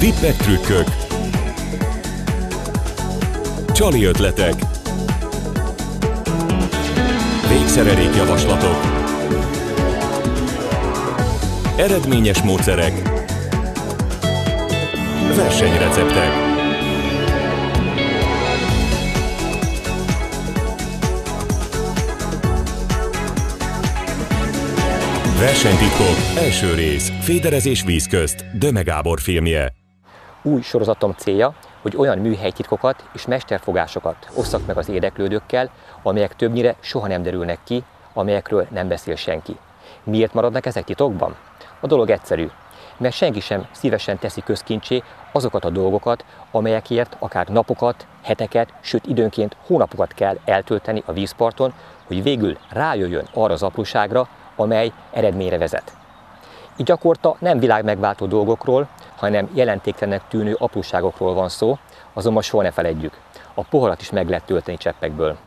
Tippek, trükkök, csali ötletek, végszerelék javaslatok, eredményes módszerek, versenyreceptek. Versenytitkok, első rész, féderezés víz közt, Döme Gábor filmje. Új sorozatom célja, hogy olyan műhelytitkokat és mesterfogásokat osszak meg az érdeklődőkkel, amelyek többnyire soha nem derülnek ki, amelyekről nem beszél senki. Miért maradnak ezek titokban? A dolog egyszerű, mert senki sem szívesen teszi közkincsé azokat a dolgokat, amelyekért akár napokat, heteket, sőt időnként hónapokat kell eltölteni a vízparton, hogy végül rájöjjön arra az apróságra, amely eredményre vezet. Így gyakorta nem világmegváltó dolgokról, hanem jelentéktelenek tűnő apróságokról van szó, azonban soha ne feledjük, a poharat is meg lehet tölteni cseppekből.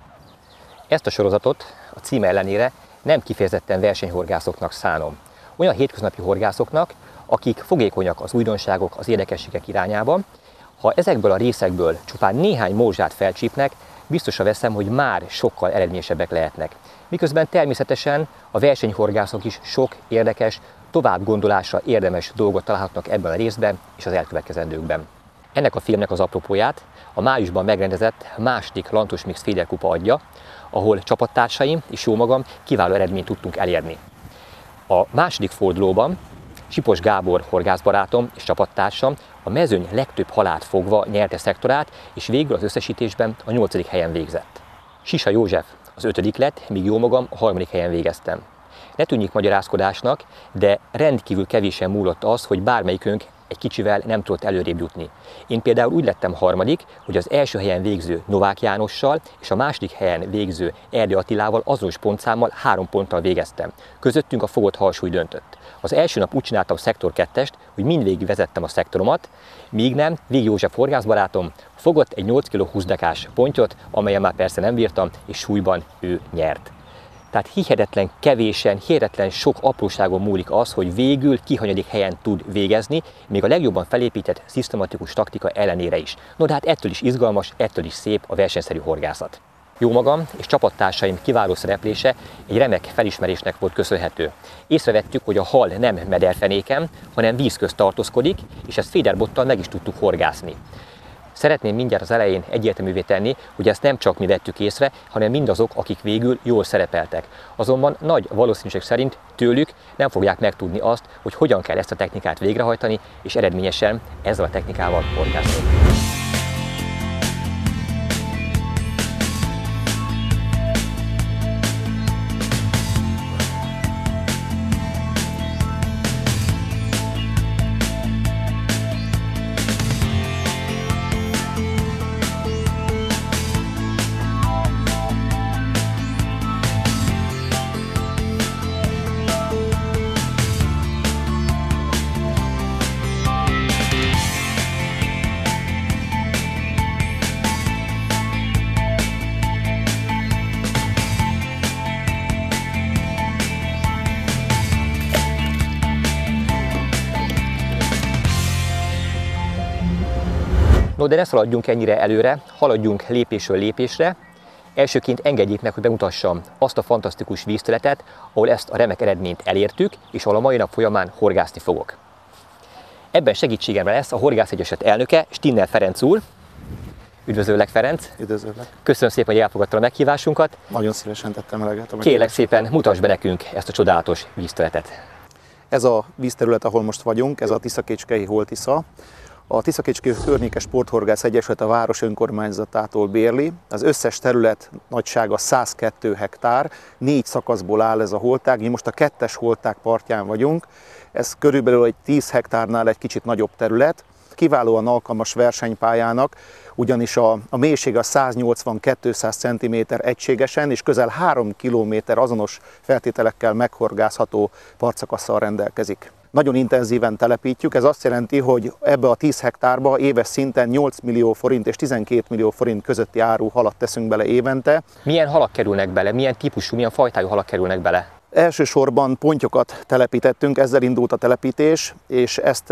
Ezt a sorozatot a címe ellenére nem kifejezetten versenyhorgászoknak szánom. Olyan hétköznapi horgászoknak, akik fogékonyak az újdonságok, az érdekességek irányában. Ha ezekből a részekből csupán néhány morzsát felcsípnek, biztosra veszem, hogy már sokkal eredményesebbek lehetnek. Miközben természetesen a versenyhorgászok is sok érdekes, tovább gondolásra érdemes dolgot találhatnak ebben a részben és az elkövetkezendőkben. Ennek a filmnek az apropóját a májusban megrendezett második Lantos Mix Féder Kupa adja, ahol csapattársaim és jó magam kiváló eredményt tudtunk elérni. A második fordulóban Sipos Gábor horgászbarátom és csapattársam a mezőny legtöbb halált fogva nyerte szektorát, és végül az összesítésben a 8. helyen végzett. Sisa József az 5. lett, míg jó magam a 3. helyen végeztem. Ne tűnjék magyarázkodásnak, de rendkívül kevésen múlott az, hogy bármelyikünk egy kicsivel nem tudott előrébb jutni. Én például úgy lettem 3., hogy az első helyen végző Novák Jánossal és a 2. helyen végző Erdő Attilával azonos pontszámmal 3 ponttal végeztem. Közöttünk a fogott halsúly döntött. Az első nap úgy csináltam szektor 2-est, hogy mindvégig vezettem a szektoromat, míg nem Vég József horgászbarátom fogott egy 8 kg 20 dekás pontyot, amelyen már persze nem bírtam, és súlyban ő nyert. Tehát hihetetlen kevésen, hihetetlen sok apróságon múlik az, hogy végül ki hanyadik helyen tud végezni, még a legjobban felépített, szisztematikus taktika ellenére is. No, de hát ettől is izgalmas, ettől is szép a versenyszerű horgászat. Jó magam és csapattársaim kiváló szereplése egy remek felismerésnek volt köszönhető. Észrevettük, hogy a hal nem mederfenéken, hanem víz közt tartózkodik, és ezt féderbottal meg is tudtuk horgászni. Szeretném mindjárt az elején egyértelművé tenni, hogy ezt nem csak mi vettük észre, hanem mindazok, akik végül jól szerepeltek. Azonban nagy valószínűség szerint tőlük nem fogják megtudni azt, hogy hogyan kell ezt a technikát végrehajtani, és eredményesen ezzel a technikával horgászni. No, de ne szaladjunk ennyire előre, haladjunk lépésről lépésre. Elsőként engedjék meg, hogy bemutassam azt a fantasztikus vízterületet, ahol ezt a remek eredményt elértük, és ahol a mai nap folyamán horgászni fogok. Ebben segítségemre lesz a Horgász Egyesület elnöke, Stinner Ferenc úr. Üdvözöllek, Ferenc! Üdvözöllek! Köszönöm szépen, hogy elfogadtad a meghívásunkat. Nagyon szívesen tettem eleget. Kérlek szépen, mutasd be nekünk ezt a csodálatos vízterületet. Ez a vízterület, ahol most vagyunk, ez a Tiszakécskei Holtisza. A Tiszakécskei Környékes Sporthorgász Egyesület a város önkormányzatától bérli. Az összes terület nagysága 102 hektár, 4 szakaszból áll ez a holtág. Mi most a 2-es holtág partján vagyunk. Ez körülbelül egy 10 hektárnál egy kicsit nagyobb terület. Kiválóan alkalmas versenypályának, ugyanis a mélység a 180-200 cm egységesen, és közel 3 km azonos feltételekkel meghorgászható partszakasszal rendelkezik. Nagyon intenzíven telepítjük, ez azt jelenti, hogy ebbe a 10 hektárba éves szinten 8 millió forint és 12 millió forint közötti áru halat teszünk bele évente. Milyen halak kerülnek bele? Milyen típusú, milyen fajtájú halak kerülnek bele? Elsősorban pontyokat telepítettünk, ezzel indult a telepítés, és ezt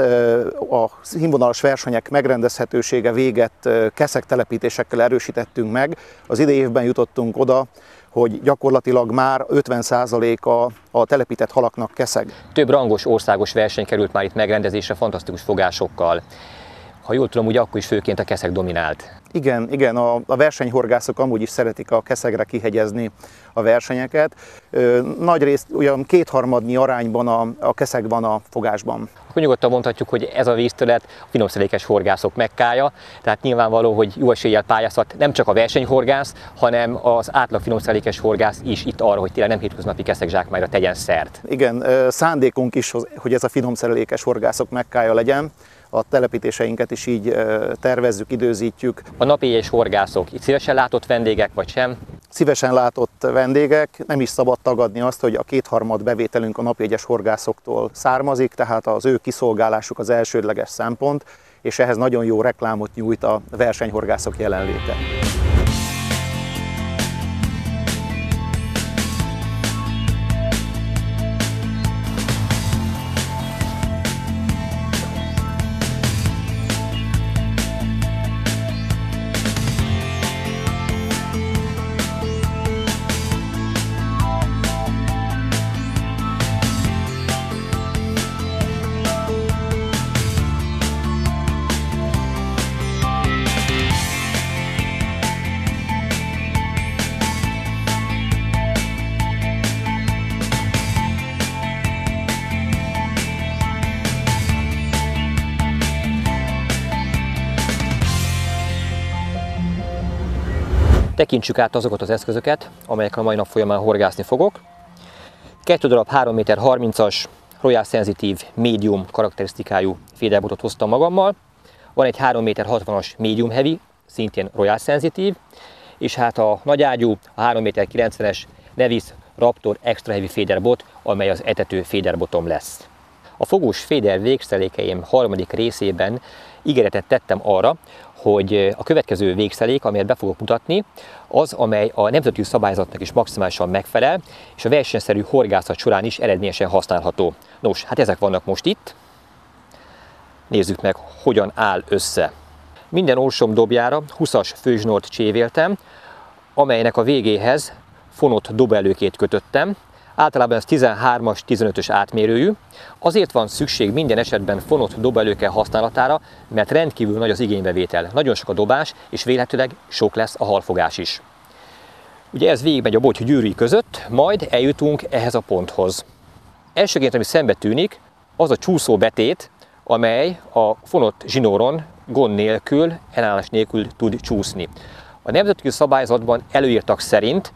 a színvonalas versenyek megrendezhetősége véget keszeg telepítésekkel erősítettünk meg. Az idei évben jutottunk oda, hogy gyakorlatilag már 50%-a a telepített halaknak keszeg. Több rangos országos verseny került már itt megrendezésre, fantasztikus fogásokkal. Ha jól tudom, ugye akkor is főként a keszeg dominált. Igen, a versenyhorgászok amúgy is szeretik a keszegre kihegyezni a versenyeket. Nagy részt olyan 2/3 arányban a keszeg van a fogásban. Akkor nyugodtan mondhatjuk, hogy ez a vízterület a finomszelékes horgászok Mekkája, tehát nyilvánvaló, hogy jó eséllyel pályázhat nem csak a versenyhorgász, hanem az átlag finomszelékes horgász is itt arra, hogy tényleg nem hétköznapi keszegzsákmányra tegyen szert. Igen, szándékunk is, hogy ez a finomszelékes horgászok Mekkája legyen. A telepítéseinket is így tervezzük, időzítjük. A napélyes horgászok itt szívesen látott vendégek, vagy sem? Szívesen látott vendégek, nem is szabad tagadni azt, hogy a 2/3 bevételünk a napjegyes horgászoktól származik, tehát az ő kiszolgálásuk az elsődleges szempont, és ehhez nagyon jó reklámot nyújt a versenyhorgászok jelenléte. Tekintsük át azokat az eszközöket, amelyekkel a mai nap folyamán horgászni fogok. 2 darab 3,30 m Royal Sensitive Medium karakterisztikájú féderbotot hoztam magammal. Van egy 3,60 m Medium Heavy, szintén Royal Sensitive, és hát a nagyágyú, a 3,90 m Nevis Raptor Extra Heavy féderbot, amely az etető féderbotom lesz. A fogós féder végszelékeim harmadik részében ígéretet tettem arra, hogy a következő végszelék, amelyet be fogok mutatni, az, amely a nemzetközi szabályzatnak is maximálisan megfelel, és a versenyszerű horgászat során is eredményesen használható. Nos, hát ezek vannak most itt. Nézzük meg, hogyan áll össze. Minden orsom dobjára 20-as főzsnort csévéltem, amelynek a végéhez fonott dobelőkét kötöttem. Általában ez 13-as, 15-ös átmérőjű. Azért van szükség minden esetben fonott dobelőke használatára, mert rendkívül nagy az igénybevétel. Nagyon sok a dobás, és vélhetőleg sok lesz a halfogás is. Ugye ez végigmegy a boty gyűrűi között, majd eljutunk ehhez a ponthoz. Elsőként, ami szembe tűnik, az a csúszó betét, amely a fonott zsinóron gond nélkül, ellenállás nélkül tud csúszni. A nemzetközi szabályzatban előírtak szerint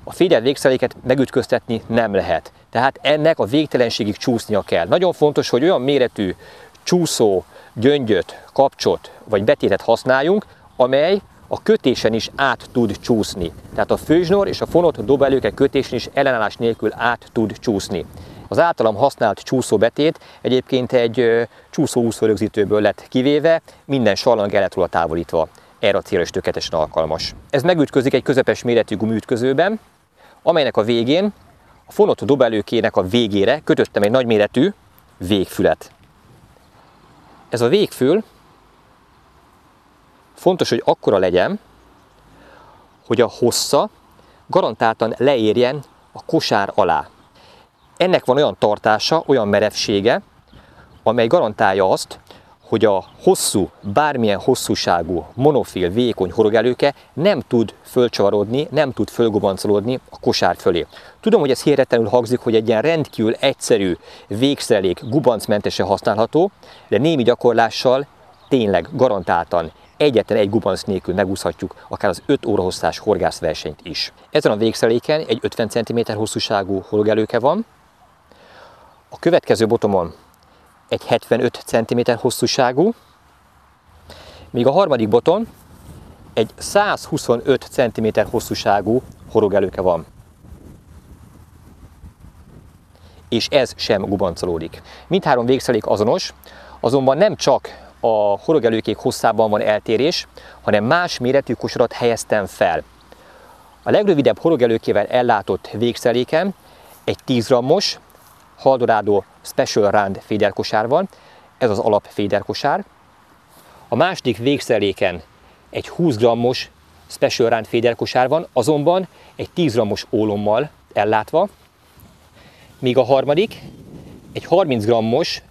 a féder végszeléket megütköztetni nem lehet. Tehát ennek a végtelenségig csúsznia kell. Nagyon fontos, hogy olyan méretű csúszó, gyöngyöt, kapcsot vagy betétet használjunk, amely a kötésen is át tud csúszni. Tehát a főzsnor és a fonott dobelőke kötésen is ellenállás nélkül át tud csúszni. Az általam használt csúszóbetét egyébként egy csúszóúszó rögzítőből lett kivéve, minden sallang el lett róla távolítva. Erre a célra is tökéletesen alkalmas. Ez megütközik egy közepes méretű gumiütközőben, amelynek a végén, a fonott dobelőkének a végére kötöttem egy nagyméretű végfület. Ez a végfül fontos, hogy akkora legyen, hogy a hossza garantáltan leérjen a kosár alá. Ennek van olyan tartása, olyan merevsége, amely garantálja azt, hogy a hosszú, bármilyen hosszúságú, monofil, vékony horogelőke nem tud fölcsavarodni, nem tud fölgubancolódni a kosár fölé. Tudom, hogy ez hihetetlenül hangzik, hogy egy ilyen rendkívül egyszerű végszerelék gubancmentesen használható, de némi gyakorlással tényleg garantáltan egyetlen egy gubanc nélkül megúszhatjuk akár az 5 óra hosszás horgászversenyt is. Ezen a végszereléken egy 50 cm hosszúságú horogelőke van, a következő botomon egy 75 cm hosszúságú, míg a harmadik boton egy 125 cm hosszúságú horogelőke van. És ez sem gubancolódik. Mindhárom végszerelék azonos, azonban nem csak a horogelőkék hosszában van eltérés, hanem más méretű kosarat helyeztem fel. A legrövidebb horogelőkével ellátott végszereléken egy 10 grammos Haldorado Special Round féderkosár van, ez az alap féderkosár. A második végszereléken egy 20 grammos Special Round féderkosár van, azonban egy 10 grammos ólommal ellátva, míg a harmadik egy 30 grammos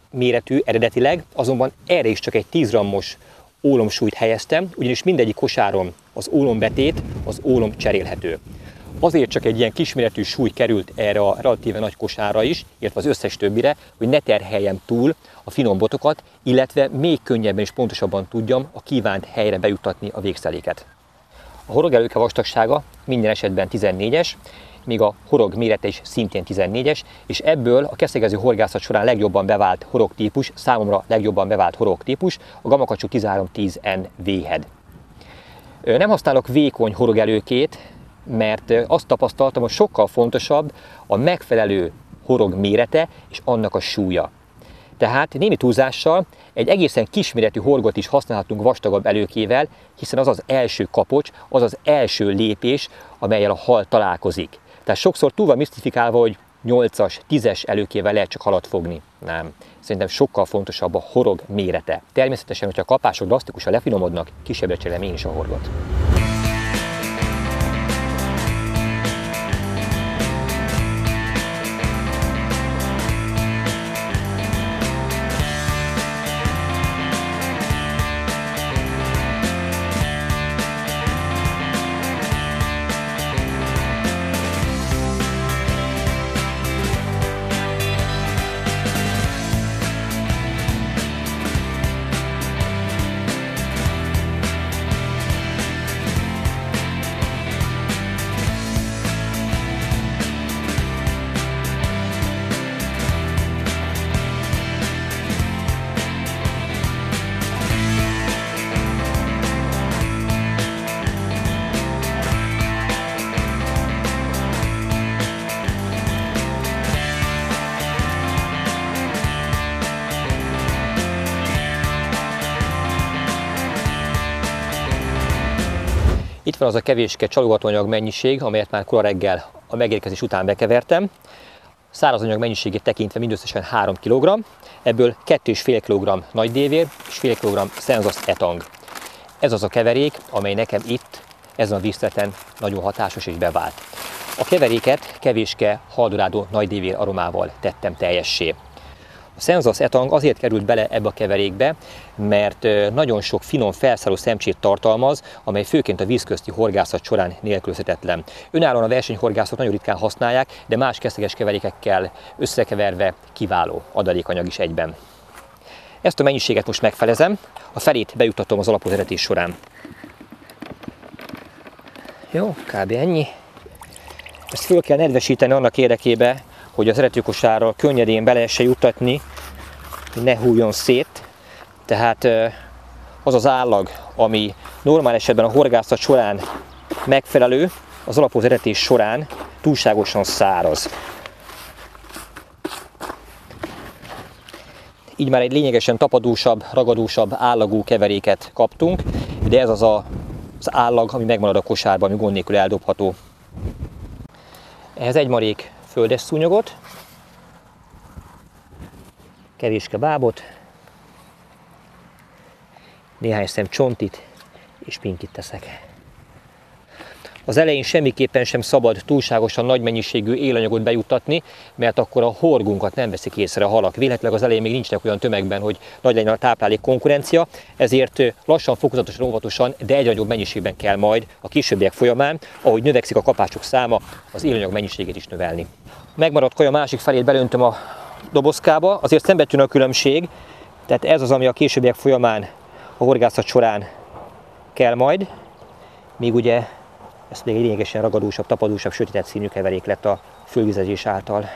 méretű eredetileg, azonban erre is csak egy 10 grammos ólomsúlyt helyeztem, ugyanis mindegyik kosáron az ólombetét, az ólom cserélhető. Azért csak egy ilyen kisméretű súly került erre a relatíve nagy kosárra is, illetve az összes többire, hogy ne terheljem túl a finom botokat, illetve még könnyebben és pontosabban tudjam a kívánt helyre bejuttatni a végszeléket. A horogelőke vastagsága minden esetben 14-es, míg a horog mérete is szintén 14-es, és ebből a keszegező horgászat során legjobban bevált horogtípus, számomra legjobban bevált horogtípus, a Gamakacsú 1310N V-head. Nem használok vékony horogelőkét, mert azt tapasztaltam, hogy sokkal fontosabb a megfelelő horog mérete és annak a súlya. Tehát némi túlzással egy egészen kisméretű horgot is használhatunk vastagabb előkével, hiszen az az első kapocs, az az első lépés, amellyel a hal találkozik. Tehát sokszor túl van misztifikálva, hogy 8-as, 10-es előkével lehet csak halat fogni. Nem. Szerintem sokkal fontosabb a horog mérete. Természetesen, hogyha a kapások drasztikusan lefinomodnak, kisebbre cserélem én is a horgot. Itt van az a kevéske csalogatóanyag mennyiség, amelyet már kora reggel a megérkezés után bekevertem. Szárazanyag mennyiségét tekintve mindösszesen 3 kg, ebből 2,5 kg nagy dévér és fél kg Senzus etang. Ez az a keverék, amely nekem itt, ezen a vízterületen nagyon hatásos és bevált. A keveréket kevéske Haldorado nagy dévér aromával tettem teljessé. A Senzus etang azért került bele ebbe a keverékbe, mert nagyon sok finom felszálló szemcsét tartalmaz, amely főként a vízközti horgászat során nélkülözhetetlen. Önállóan a versenyhorgászok nagyon ritkán használják, de más keszeges keverékekkel összekeverve kiváló adalékanyag is egyben. Ezt a mennyiséget most megfelezem, a felét bejuttatom az alapos eretés során. Jó, kb. Ennyi. Ezt föl kell nedvesíteni annak érdekében, hogy az eretőkosárral könnyedén be lehessen juttatni, hogy ne hújjon szét. Tehát az az állag, ami normál esetben a horgászat során megfelelő, az alapos eretés során túlságosan száraz. Így már egy lényegesen tapadósabb, ragadósabb állagú keveréket kaptunk, de ez az az állag, ami megmarad a kosárban, ami gond nélkül eldobható. Ehhez egy marék földes szúnyogot, kevéske bábot, néhány szem csontit és pinkit teszek. Az elején semmiképpen sem szabad túlságosan nagy mennyiségű élanyagot bejuttatni, mert akkor a horgunkat nem veszik észre a halak. Véletlenül az elején még nincsenek olyan tömegben, hogy nagy legyen a táplálék konkurencia, ezért lassan, fokozatosan, óvatosan, de egyre nagyobb mennyiségben kell majd a későbbiek folyamán, ahogy növekszik a kapások száma, az élanyag mennyiségét is növelni. A megmaradt kaja másik felét belöntöm a dobozkába, azért szembetűnő a különbség, tehát ez az, ami a későbbiek folyamán a horgászat során kell majd, még ugye ez még egy lényegesen ragadósabb, tapadósabb, sötétebb színű keverék lett a fölvizezés által.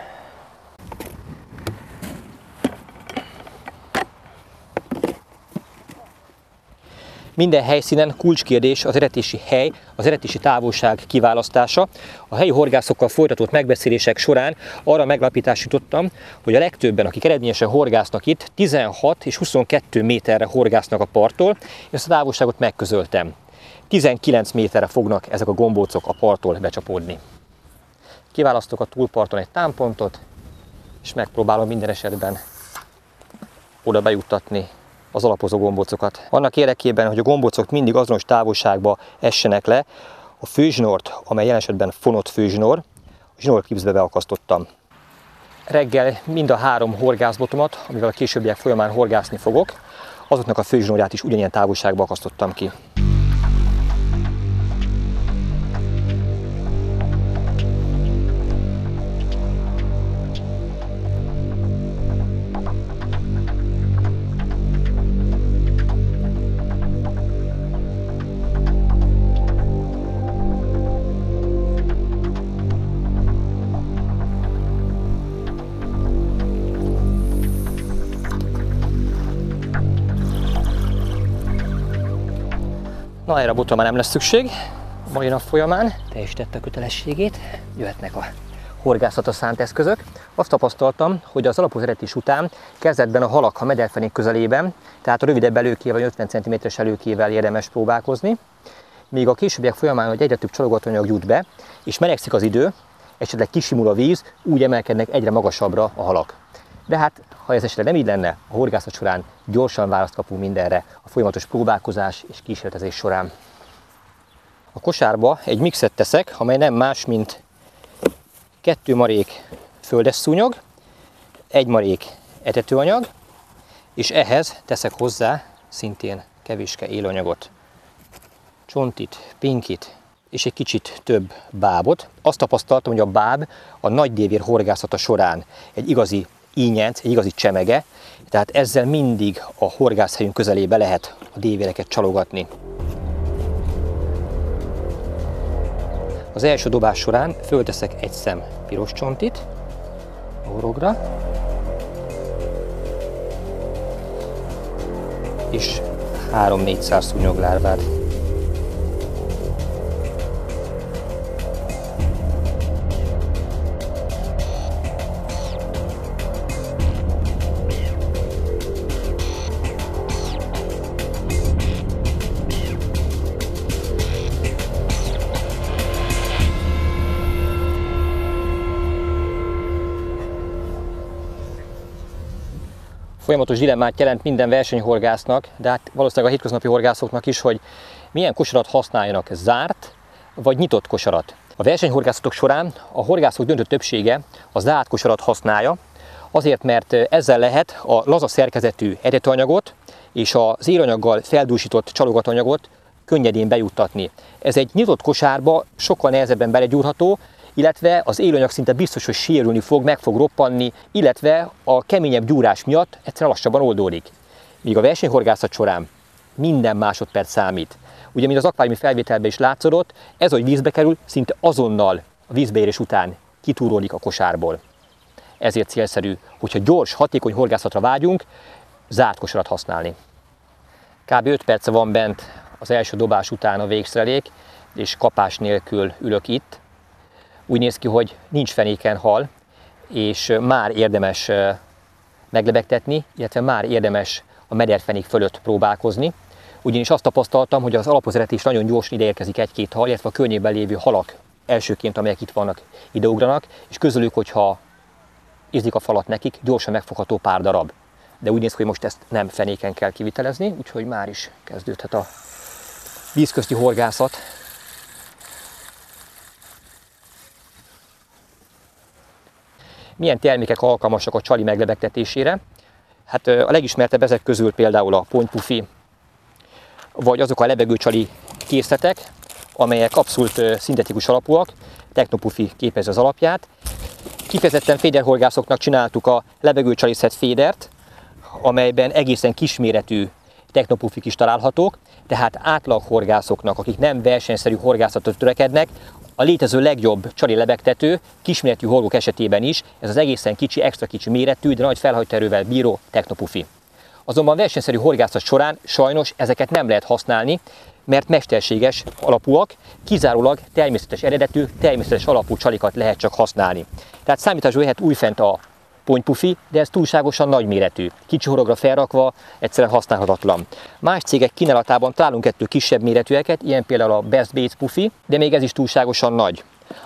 Minden helyszínen kulcskérdés az eretési hely, az eretési távolság kiválasztása. A helyi horgászokkal folytatott megbeszélések során arra megállapítást jutottam, hogy a legtöbben, akik eredményesen horgásznak itt, 16 és 22 méterre horgásznak a parttól, és ezt a távolságot megközöltem. 19 méterre fognak ezek a gombócok a parttól becsapódni. Kiválasztok a túlparton egy támpontot, és megpróbálom minden esetben oda bejuttatni az alapozó gombócokat. Annak érdekében, hogy a gombócok mindig azonos távolságba essenek le, a főzsinort, amely jelen esetben fonott főzsinor, a zsinórklipszbe beakasztottam. Reggel mind a 3 horgászbotomat, amivel a későbbiek folyamán horgászni fogok, azoknak a főzsinórját is ugyanilyen távolságba akasztottam ki. Na, erre a botra már nem lesz szükség. Mai nap folyamán teljesítette a kötelességét, jöhetnek a horgászatra szánt eszközök. Azt tapasztaltam, hogy az alapozvezetés után kezdetben a halak a mederfenék közelében, tehát a rövidebb előkével, 50 cm-es előkével érdemes próbálkozni, míg a későbbiek folyamán, hogy egyre több csalogatanyag jut be, és melegszik az idő, esetleg kisimul a víz, úgy emelkednek egyre magasabbra a halak. De hát, ha ez esetleg nem így lenne, a horgászat során gyorsan választ kapunk mindenre a folyamatos próbálkozás és kísérletezés során. A kosárba egy mixet teszek, amely nem más, mint 2 marék földes szúnyog, 1 marék etetőanyag, és ehhez teszek hozzá szintén kevéske élőanyagot, csontit, pinkit és egy kicsit több bábot. Azt tapasztaltam, hogy a báb a nagy dévér horgászata során egy igazi ínyenc, egy igazi csemege, tehát ezzel mindig a horgászhelyünk közelébe lehet a dévéreket csalogatni. Az első dobás során fölteszek 1 szem piros csontit a horogra, és 3-400 szúnyoglárvát. Folyamatos dilemmát jelent minden versenyhorgásznak, de hát valószínűleg a hétköznapi horgászoknak is, hogy milyen kosarat használjanak, zárt vagy nyitott kosarat. A versenyhorgászatok során a horgászok döntő többsége a zárt kosarat használja, azért, mert ezzel lehet a laza szerkezetű etetőanyagot és az élőanyaggal feldúsított csalogatóanyagot könnyedén bejuttatni. Ez egy nyitott kosárba sokkal nehezebben belegyúrható, illetve az élőanyag szinte biztos, hogy sérülni fog, meg fog roppanni, illetve a keményebb gyúrás miatt egyszerűen lassabban oldódik. Míg a versenyhorgászat során minden másodperc számít. Ugye, mint az akváriumi felvételben is látszódott, ez, hogy vízbe kerül, szinte azonnal a vízbeérés után kitúródik a kosárból. Ezért célszerű, hogyha gyors, hatékony horgászatra vágyunk, zárt kosarat használni. Kb. 5 perce van bent az első dobás után a végszerelék, és kapás nélkül ülök itt. Úgy néz ki, hogy nincs fenéken hal, és már érdemes meglebegtetni, illetve már érdemes a mederfenék fölött próbálkozni. Ugyanis azt tapasztaltam, hogy az alapozvezetés nagyon gyorsan ide érkezik 1-2 hal, illetve a környékben lévő halak elsőként, amelyek itt vannak, ideugranak, és közülük, hogyha ízlik a falat nekik, gyorsan megfogható pár darab. De úgy néz ki, hogy most ezt nem fenéken kell kivitelezni, úgyhogy már is kezdődhet a vízközti horgászat. Milyen termékek alkalmasak a csali meglebegtetésére? Hát a legismertebb ezek közül például a pontypufi, vagy azok a lebegőcsali készletek, amelyek abszolút szintetikus alapúak, technopufi képezi az alapját. Kifejezetten féderhorgászoknak csináltuk a lebegőcsali szett fédert, amelyben egészen kisméretű technopufik is találhatók, tehát átlaghorgászoknak, akik nem versenyszerű horgászatot törekednek, a létező legjobb csali lebegtető, kisméretű horgók esetében is, ez az egészen kicsi, extra kicsi méretű, de nagy felhajtóerővel bíró technopufi. Azonban versenyszerű horgászat során sajnos ezeket nem lehet használni, mert mesterséges alapúak, kizárólag természetes eredetű, természetes alapú csalikat lehet csak használni. Tehát számításra jöhet újfent a pontypufi, de ez túlságosan nagy méretű. Kicsi horogra felrakva egyszerűen használhatatlan. Más cégek kínálatában találunk ettől kisebb méretűeket, ilyen például a Best Baits pufi, de még ez is túlságosan nagy.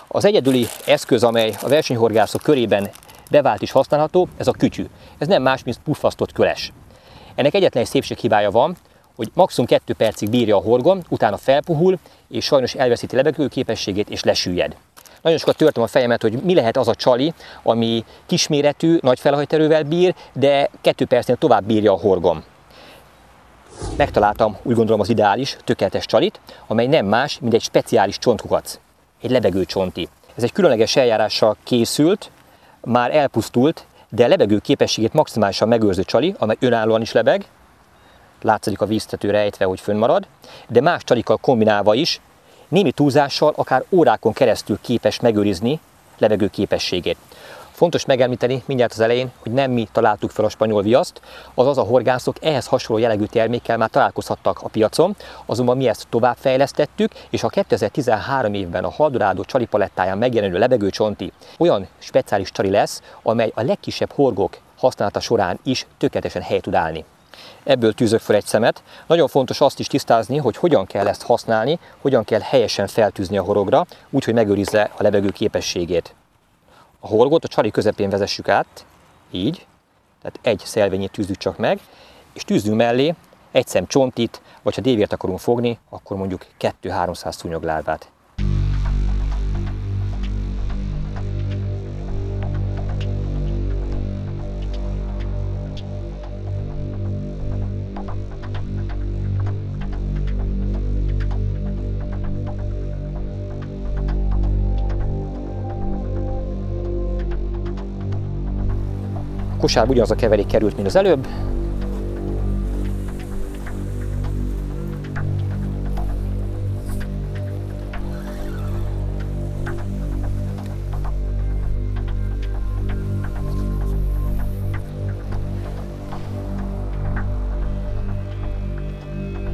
Az egyedüli eszköz, amely a versenyhorgászok körében bevált és használható, ez a kütyű. Ez nem más, mint puffasztott köles. Ennek egyetlen egy szépséghibája van, hogy maximum 2 percig bírja a horgon, utána felpuhul, és sajnos elveszíti levegő képességét és lesüllyed. Nagyon sokat törtem a fejemet, hogy mi lehet az a csali, ami kisméretű, nagy felhajterővel bír, de 2 percnél tovább bírja a horgon. Megtaláltam, úgy gondolom, az ideális, tökéletes csalit, amely nem más, mint egy speciális csontkukac, egy lebegőcsonti. Ez egy különleges eljárással készült, már elpusztult, de a lebegő képességét maximálisan megőrző csali, amely önállóan is lebeg, látszik a víztető rejtve, hogy fönnmarad, de más csalikkal kombinálva is, némi túlzással akár órákon keresztül képes megőrizni levegő képességét. Fontos megemlíteni mindjárt az elején, hogy nem mi találtuk fel a spanyol viaszt, azaz a horgászok ehhez hasonló jellegű termékkel már találkozhattak a piacon, azonban mi ezt továbbfejlesztettük, és a 2013 évben a Haldorado csali palettáján megjelenő lebegőcsonti olyan speciális csali lesz, amely a legkisebb horgok használata során is tökéletesen helyt tud állni. Ebből tűzök fel egy szemet. Nagyon fontos azt is tisztázni, hogy hogyan kell ezt használni, hogyan kell helyesen feltűzni a horogra, úgy, hogy megőrizze a levegő képességét. A horgot a csali közepén vezessük át, így, tehát egy szelvényét tűzzük csak meg, és tűzzünk mellé egy szem csontit, vagy ha dévért akarunk fogni, akkor mondjuk 200-300 szúnyoglárvát. A kosárba ugyanaz a keverék került, mint az előbb.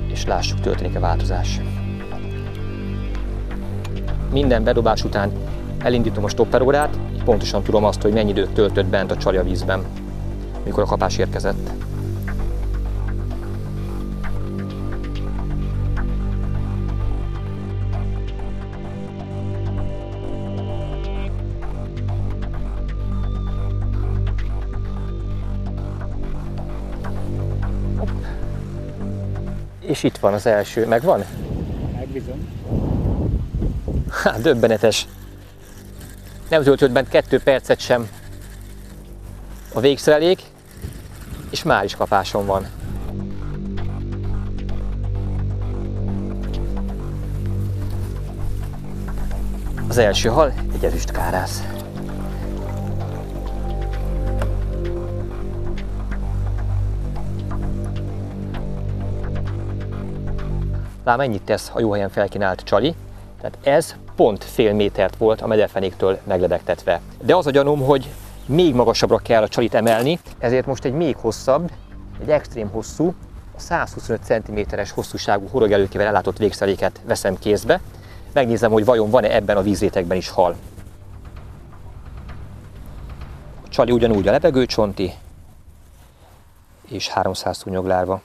És lássuk, történik a változás. Minden bedobás után elindítom a stopperórát, így pontosan tudom azt, hogy mennyi időt töltött bent a csali a vízben, mikor a kapás érkezett. Hopp. És itt van az első, megvan? Megbizony. Hát döbbenetes. Nem töltött bent 2 percet sem a végszerelék, és már is kapásom van. Az első hal egy ezüstkárász. Lám ennyit tesz a jó helyen felkínált csali, tehát ez pont fél métert volt a mederfenéktől meglebegtetve. De az a gyanúm, hogy még magasabbra kell a csalit emelni, ezért most egy még hosszabb, egy extrém hosszú, a 125 cm-es hosszúságú horogelőkével ellátott végszeréket veszem kézbe. Megnézem, hogy vajon van-e ebben a vízrétegben is hal. A csali ugyanúgy a lebegőcsonti, és 300 szúnyoglárva.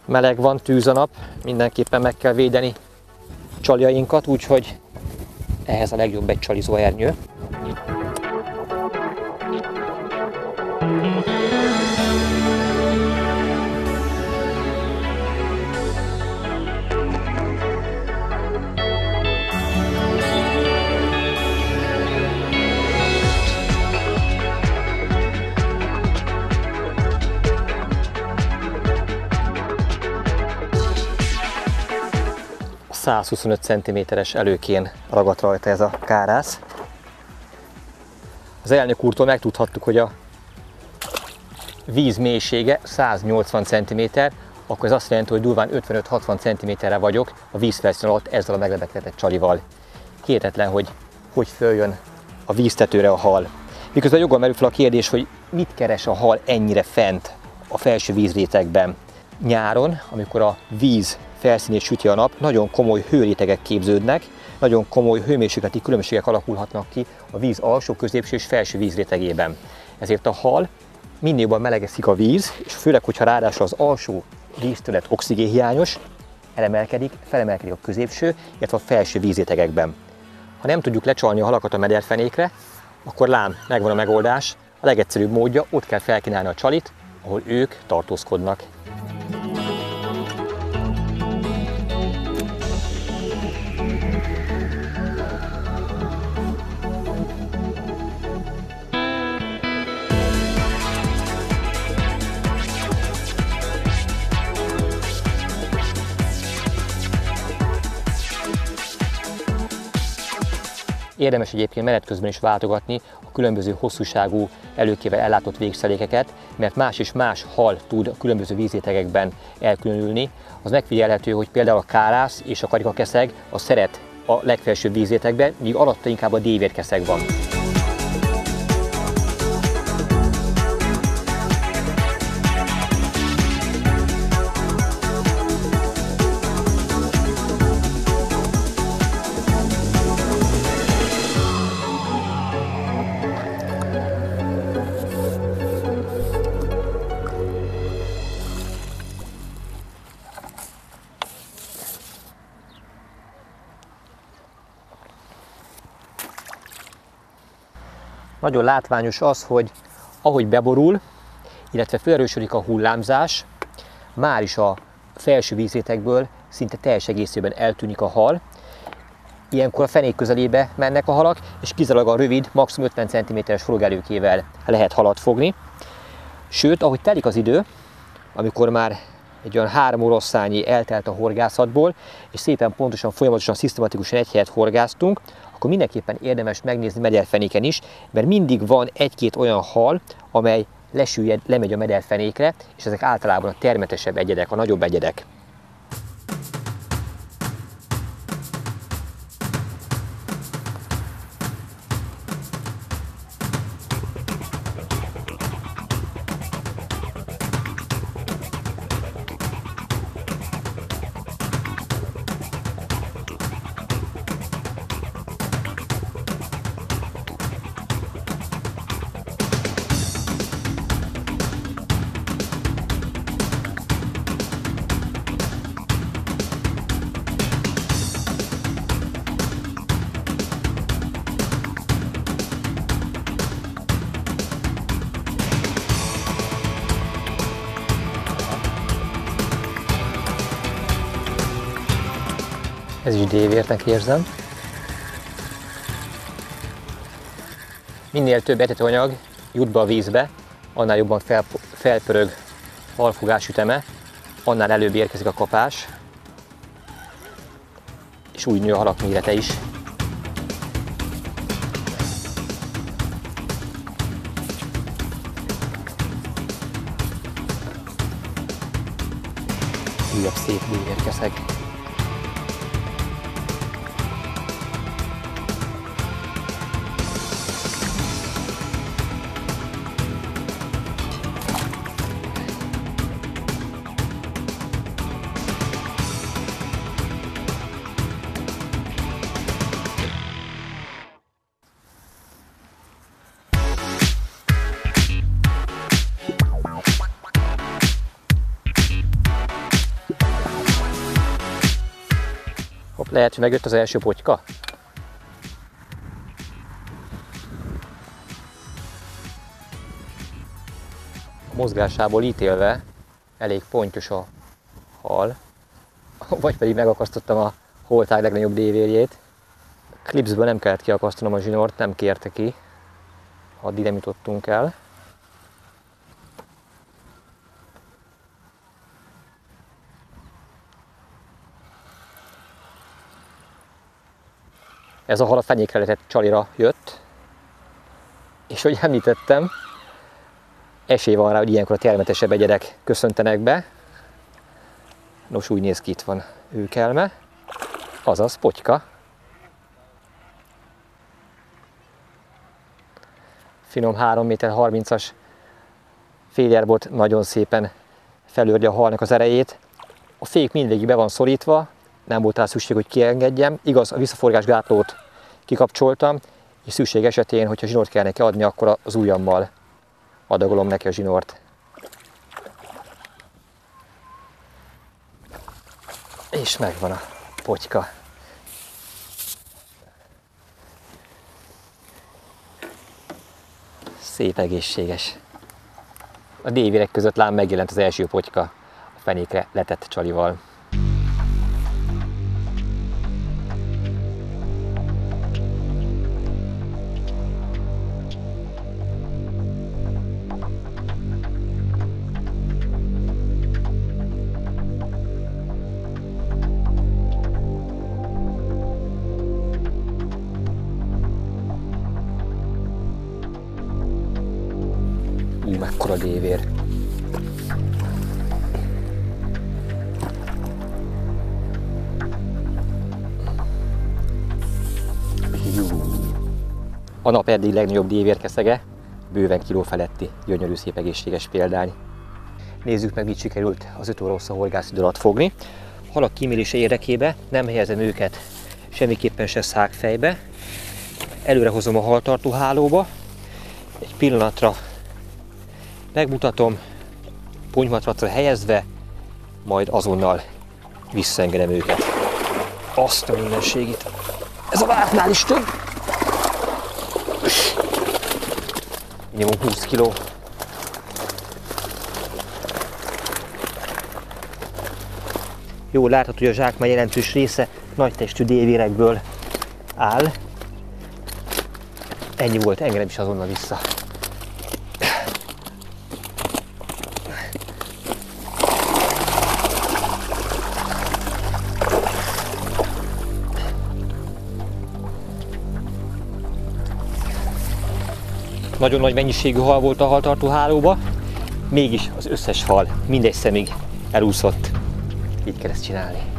Meleg van, tűz a nap, mindenképpen meg kell védeni csaljainkat, úgyhogy ehhez a legjobb egy csalizó ernyő. A 125 cm-es előkén ragadt rajta ez a kárász. Az elnök úrtól megtudhattuk, hogy a víz mélysége 180 cm, akkor ez azt jelenti, hogy durván 55-60 cm-re vagyok a vízfelszín alatt ezzel a meglebegtetett csalival. Hihetetlen, hogy följön a víztetőre a hal. Miközben joggal merül fel a kérdés, hogy mit keres a hal ennyire fent a felső vízrétegben. Nyáron, amikor a víz felszínét süti a nap, nagyon komoly hőrétegek képződnek, nagyon komoly hőmérsékleti különbségek alakulhatnak ki a víz alsó, középső és felső vízrétegében. Ezért a hal minél jobban melegszik a víz, és főleg, hogyha ráadásul az alsó vízterület oxigénhiányos, felemelkedik a középső, illetve a felső vízrétegekben. Ha nem tudjuk lecsalni a halakat a mederfenékre, akkor lám, megvan a megoldás. A legegyszerűbb módja, ott kell felkínálni a csalit, ahol ők tartózkodnak. Érdemes egyébként menet közben is váltogatni a különböző hosszúságú előkével ellátott végszerékeket, mert más és más hal tud a különböző vízrétegekben elkülönülni. Az megfigyelhető, hogy például a kárász és a karikakeszeg a szeret a legfelsőbb vízrétegben, míg alatta inkább a dévérkeszeg van. Nagyon látványos az, hogy ahogy beborul, illetve felerősödik a hullámzás, már is a felső vízrétegből szinte teljes egészében eltűnik a hal. Ilyenkor a fenék közelébe mennek a halak, és kizárólag a rövid, maximum 50 cm-es forrógelőkével lehet halat fogni. Sőt, ahogy telik az idő, amikor már egy olyan 3 oroszlányi eltelt a horgászatból, és szépen pontosan, folyamatosan, szisztematikusan egy helyet horgáztunk, akkor mindenképpen érdemes megnézni mederfenéken is, mert mindig van egy-két olyan hal, amely lesüllyed, lemegy a mederfenékre, és ezek általában a termetesebb egyedek, a nagyobb egyedek. Ez is dévértnek érzem. Minél több etetőanyag jut be a vízbe, annál jobban felpörög a halfogás üteme, annál előbb érkezik a kapás, és úgy nő a halak mérete is. Újabb szép dévérkeszeg. Lehet, hogy megjött az első potyka. A mozgásából ítélve elég pontyos a hal, vagy pedig megakasztottam a holtág legnagyobb dévérjét. Klipsből nem kellett kiakasztanom a zsinort, nem kérte ki, addig nem jutottunk el. Ez a hal a fenékre letett csalira jött, és hogy említettem, esély van rá, hogy ilyenkor a termetesebb egyedek köszöntenek be. Nos, úgy néz ki, itt van őkelme, azaz potyka. Finom 3,30 m félyerbot nagyon szépen felőrje a halnak az erejét, A fék mindegyik be van szorítva, nem volt rá szükség, hogy kiengedjem. Igaz, a visszaforgásgátlót kikapcsoltam, és szükség esetén, hogyha zsinort kell neki adni, akkor az ujjammal adagolom neki a zsinort. És megvan a potyka. Szép, egészséges. A dévérek között lám megjelent az első potyka a fenékre letett csalival. Mekkora dévér. A nap eddig legnagyobb dévérkeszege, bőven kiló feletti, gyönyörű, szép, egészséges példány. Nézzük meg, mit sikerült az 5 óra hosszú horgászidő alatt fogni. Halak kímélése érdekében nem helyezem őket semmiképpen se szágfejbe. Előre hozom a haltartó hálóba, egy pillanatra megmutatom, ponymatracra helyezve, majd azonnal visszaengedem őket. Azt a mindenségit! Ez a vártnál is több! Minimum 20 kg. Jól látható, hogy a zsákmány jelentős része nagy testű dévérekből áll. Ennyi volt, engedem is azonnal vissza. Nagyon nagy mennyiségű hal volt a haltartó hálóba, mégis az összes hal mindegy szemig elúszott. Így kell ezt csinálni.